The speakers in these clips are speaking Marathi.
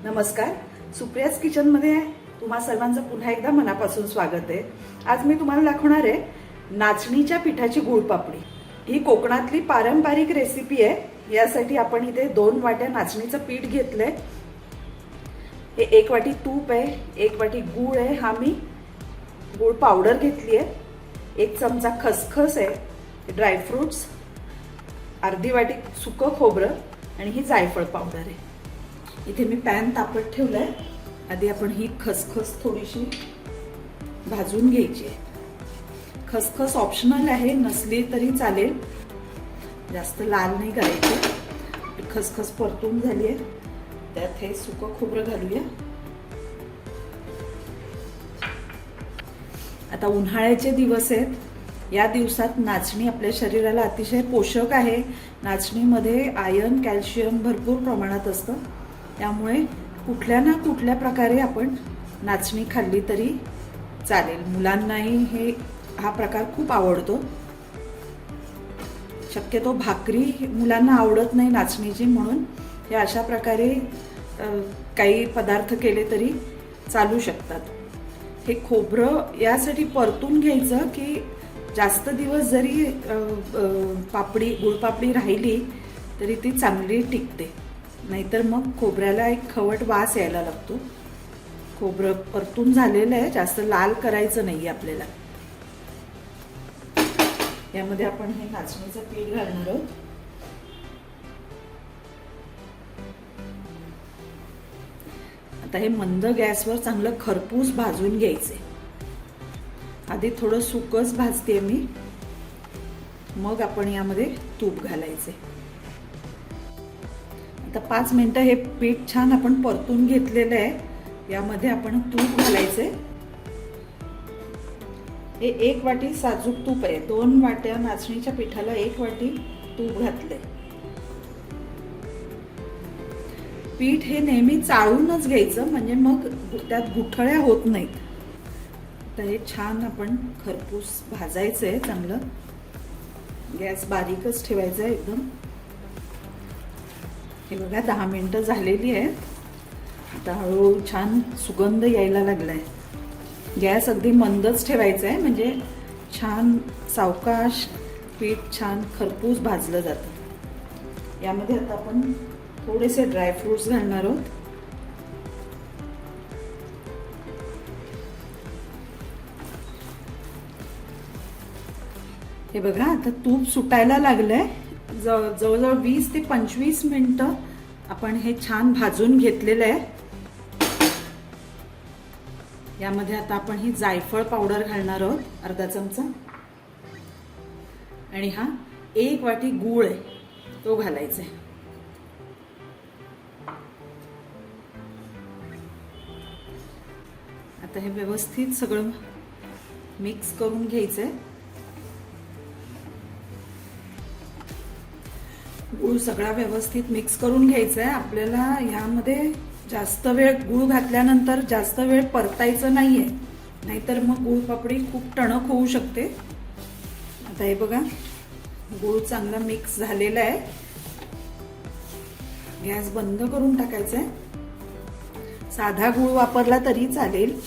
नमस्कार, सुप्रियाज किचनमध्ये तुम्हा सर्वांचं पुन्हा एकदा मनापासून स्वागत आहे। आज मी तुम्हाला दाखवणार आहे नाचणीच्या पिठाची गुळपापडी। ही कोकणातली पारंपरिक रेसिपी आहे। यासाठी आपण इथे 2 वाट्या नाचणीचं पीठ घेतलंय। हे 1 वाटी तूप आहे, 1 वाटी गूळ आहे, हा मी गूळ पावडर घेतली आहे, 1 चमचा खसखस आहे, ड्रायफ्रुट्स, अर्धी वाटी सुकं खोबरं आणि ही जायफळ पावडर आहे। इथे मी पॅन तापत ठेवलाय। आधी आपण ही खसखस थोडीशी भाजून घ्यायची आहे। खसखस ऑप्शनल आहे, नसली तरी चालेल, जास्त लाल नाही करायची। खसखस परतून झाली आहे, त्यात हे सुकं खोबरं घालूया। आता उन्हाळ्याचे दिवस आहेत। या दिवसात नाचणी आपल्या शरीराला अतिशय पोषक आहे। नाचणीमध्ये आयर्न, कॅल्शियम भरपूर प्रमाणात असतं, त्यामुळे कुठल्या ना कुठल्या प्रकारे आपण नाचणी खाल्ली तरी चालेल। मुलांनाही हा प्रकार खूप आवडतो। शक्यतो भाकरी मुलांना आवडत नाही नाचणीची, म्हणून हे अशा प्रकारे काही पदार्थ केले तरी चालू शकतात। हे खोबरं यासाठी परतून घ्यायचं की जास्त दिवस जरी गुळपापडी राहिली तरी ती चांगली टिकते, नाहीतर मग खोबऱ्याला एक खवट वास यायला लागतो। खोबरं परतून झालेलं आहे, जास्त लाल करायचं नाही आपल्याला। यामध्ये आपण हे नाचणीचं पीठ घालणार आहोत। आता हे मंद गॅसवर चांगलं खरपूस भाजून घ्यायचे। आधी थोडं सुकंच भाजते मी, मग आपण यामध्ये तूप घालायचे। आता 5 मिनिटं हे पीठ छान आपण परतून घेतलेलं आहे। यामध्ये आपण तूप घालायचे। हे 1 वाटी साजूक तूप आहे। 2 वाट्या नाचणीच्या पिठाला 1 वाटी तूप घातले। पीठ हे नेहमी चाळूनच घ्यायचं, म्हणजे मग त्यात गुठळ्या होत नाहीत। आता हे छान आपण खरपूस भाजायचंय चांगलं। गॅस बारीकच ठेवायचा आहे एकदम। हे बघा 10 मिनिटं झालेली आहे। आता हळूहळू छान सुगंध यायला लागलाय। गॅस अगदी मंदच ठेवायचा आहे, म्हणजे छान सावकाश पीठ छान खरपूस भाजलं जातं। यामध्ये आता आपण थोडेसे ड्रायफ्रुट्स घालणार आहोत। हे बघा आता तूप सुटायला लागलंय। जवळजवळ 20 ते 25 मिनिटं आपण हे छान भाजून घेतलेलं आहे। यामध्ये आता आपण ही जायफळ पावडर घालणार आहोत, अर्धा चमचा, आणि हा 1 वाटी गूळ आहे तो घालायचा आहे। आता हे व्यवस्थित सगळं मिक्स करून घ्यायचंय। गूळ सगळा व्यवस्थित मिक्स करून घ्यायचा आहे। आपल्याला ह्यामध्ये जास्त वेळ गूळ घातल्यानंतर जास्त वेळ परतायचं नाहीये, नाहीतर मग गुळपापडी खूप टणक होऊ शकते। आता हे बघा गूळ चांगला मिक्स झालेला आहे। गॅस बंद करून टाकायचा आहे। साधा गूळ वापरला तरी चालेल,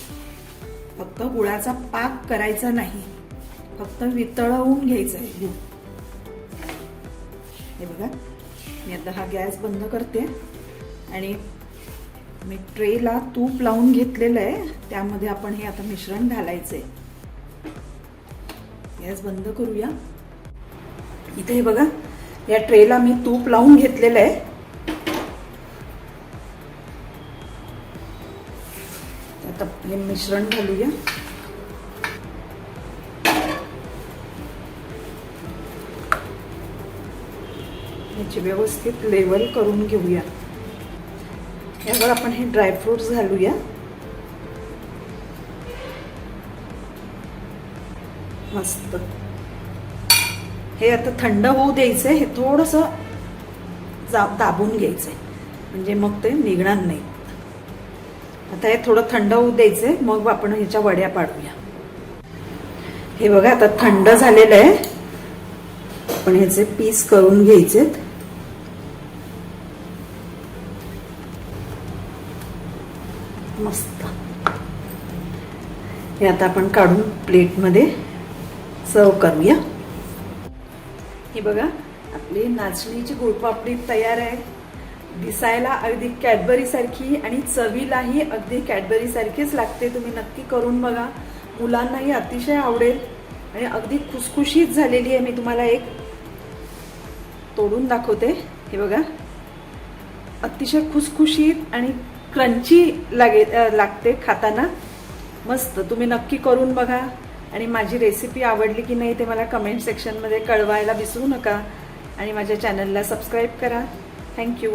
फक्त गुळाचा पाक करायचा नाही, फक्त वितळवून घ्यायचा आहे गूळ। हे बघा मी आता हा गॅस बंद करते आणि मी ट्रेला तूप लावून घेतलेलं आहे, त्यामध्ये आपण हे आता मिश्रण घालायचंय। गॅस बंद करूया। इथे हे बघा या ट्रेला मी तूप लावून घेतलेलं आहे। आता हे मिश्रण घालूया। याची व्यवस्थित लेवल करून घेऊया। यावर आपण हे ड्रायफ्रुट्स घालूया। मस्त। हे आता थंड होऊ द्यायचंय। हे थोडंसं दाबून घ्यायचंय, म्हणजे मग ते निघणार नाही। आता हे थोडं थंड होऊ द्यायचंय, मग आपण ह्याच्या वड्या पाडूया। हे बघा आता थंड झालेलं आहे। आपण ह्याचे पीस करून घ्यायचेत। मस्त. हे आता आपण काढून प्लेटमध्ये सर्व करूया. हे बघा, आपली नाचणीची गुळपापडी तयार आहे. दिसायला अगदी कॅडबरी सारखी आणि चवीलाही अगदी कॅडबरी सारखीच लागते. तुम्ही नक्की करून बघा, मुलांनाही अतिशय आवडेल आणि अगदी खुसखुशीत झालेली आहे. मी तुम्हाला एक तोडून दाखवते. हे बघा, अतिशय खुसखुशीत आणि क्रंची लागते खाताना. मस्त. तुम्ही नक्की करून बघा आणि माझी रेसिपी आवडली की नाही ते मला कमेंट सेक्शनमध्ये कळवायला विसरू नका आणि माझ्या चॅनलला सबस्क्राईब करा. थँक्यू.